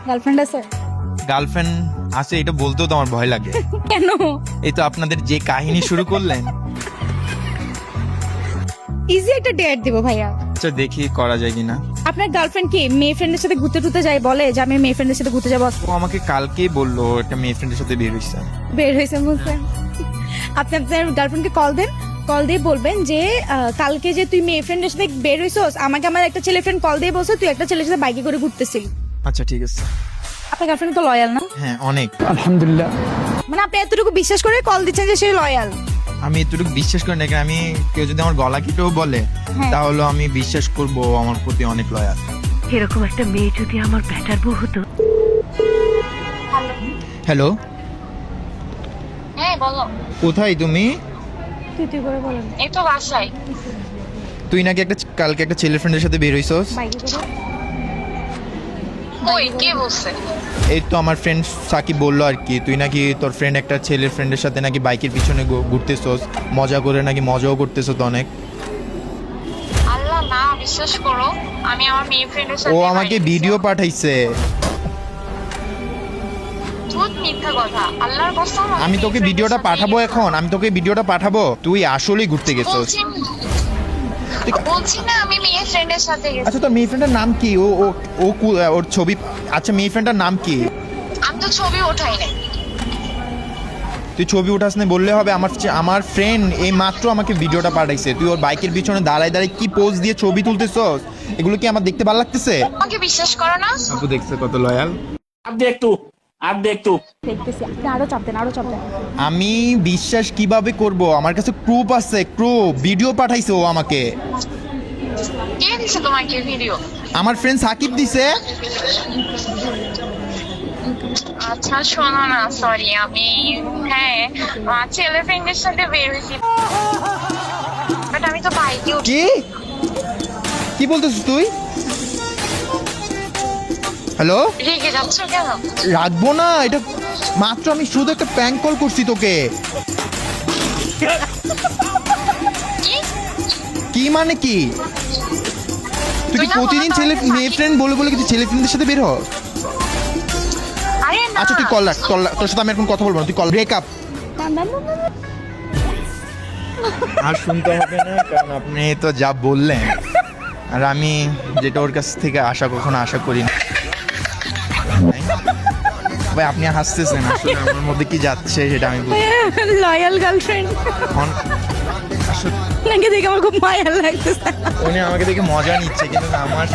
Girlfriend আছে? Girlfriend আছে এটা বলতেও তো আমার ভয় লাগে। কেন? এই তো আপনাদের যে কাহিনী শুরু করলেন। ইজি একটা ডেট দিব ভাইয়া। আচ্ছা দেখি করা যায় কিনা। আপনার গার্লফ্রেন্ড কি মেয়ে ফ্রেন্ডের সাথে ঘুরতে টুরতে যায়, বলে যে আমি মেয়ে ফ্রেন্ডের সাথে ঘুরতে যাবো? ও আমাকে কালকেই বললো একটা মেয়ে ফ্রেন্ডের সাথে বের হইছে। বের হয়েছে বুঝছেন? আপনি আপনার গার্লফ্রেন্ডকে কল দেন, কল দিয়ে বলবেন যে কালকে যে তুই মেয়ে ফ্রেন্ডের সাথে বের হইছস, আমাকে আমার একটা ছেলে ফ্রেন্ড কল দিয়ে বলছে তুই একটা ছেলের সাথে বাইকে করে ঘুরতেছিলি। আচ্ছা ঠিক আছে। আপনার গার্লফ্রেন্ড তো লয়াল না? হ্যাঁ অনেক। আলহামদুলিল্লাহ। মানে আপনি এতটুকু বিশ্বাস করে কল দিচ্ছেন যে সে লয়াল? আমি এতটুকু বিশ্বাস করি না, আমি কেউ যদি আমার গলা কেটেও বলে হ্যাঁ। তাহলে আমি বিশ্বাস করব আমার প্রতি অনেক লয়াল। এরকম একটা মেয়ে যদি আমার ব্যাটার বউ হতো। হ্যালো, হ্যাঁ বলো। কোথায় তুমি? তুই করে বলেন। এই তো বাসায়। তুই নাকি কালকে একটা ছেলে ফ্রেন্ডের সাথে বের হইছস? বাইকে করে? ওই কে বলছে? এই তো আমার ফ্রেন্ড সাকিব বললো আর কি, তুই নাকি তোর ফ্রেন্ড একটা ছেলের ফ্রেন্ডের সাথে নাকি বাইকের পিছনে ঘুরতেছস, মজা করে নাকি মজাও করতেছস অনেক। আল্লাহ না, বিশ্বাস করো আমি আমার মেয়ে ফ্রেন্ডের ও সাথে আমাকে বাইরে ভিডিও গেছিলাম। পাঠাইছে। ধুত, মিথ্যা কথা, আল্লাহর কসম। আমি তোকে ভিডিওটা পাঠাবো এখন, আমি তোকে ভিডিওটা পাঠাবো। তুই আসলেই ঘুরতে গেছস। বলছি না আমি মেয়ে ফ্রেন্ডের সাথে গেছি। আচ্ছা তোর মেয়ে ফ্রেন্ডের নাম কি? ও ও ও ওর ছবি। আচ্ছা মেয়ে ফ্রেন্ডের নাম কি? আমি তো ছবি ওঠাই নাই। তুই ছবি উঠাস না বললে হবে? আমার ফ্রেন্ড এই মাত্র আমাকে ভিডিওটা পাঠাইছে, তুই ওর বাইকের পিছনে দাঁড়ায় দাঁড়ায় কি পোজ দিয়ে ছবি তুলতেছস। এগুলো কি আমার দেখতে ভালো লাগতেছে? আমাকে বিশ্বাস করো না? আপু দেখছে কত লয়াল। आप देख तू দেখতেছি, আপনি আরো চাপ দেন, আরো চাপ দেন। আমি বিশ্বাস কিভাবে করব? আমার কাছে প্রুফ আছে, ভিডিও পাঠাইছে ও আমাকে। কে দিছে তোমাকে ভিডিও? আমার ফ্রেন্ড সাকিব দিছে। আচ্ছা শোনো না, সরি আমি হ্যাঁ ছেলে ফ্রেন্ডের সাথে বের হয়েছি, বাট আমি তো বাইকে উঠি। কি কি বলতেছিস তুই? হ্যালো, রেগে যাচ্ছ কেন? রাখবো না এটা। মাত্র আমি শুধু একটা প্র্যাঙ্ক কল করছি তোকে। কি? কি মানে কি? তুই কি তুই না প্রতিদিন বলো ছেলে তাহলে মেয়ে সাকিব- ফ্রেন্ড বলে বলে কি তুই ছেলে ফ্রেন্ডের সাথে বের হ? আরে না। আচ্ছা তুই কল রাখ, তোর সাথে আমি এখন কথা বলবো না, তুই কল ব্রেকআপ। আর শুনতে হবে না, কারণ আপনি তো যা বললেন আর আমি যেটা ওর কাছ থেকে কখনো আশা করি না। ভাই আপনি হাসতেছেন, আসলে আমার মধ্যে কি যাচ্ছে সেটা আমি বুঝি। লয়াল গার্লফ্রেন্ড আসলে নাকি দেখে আমার খুব মায়া লাগতেছে। উনি আমাকে দেখে মজা নিচ্ছে, কিন্তু আমার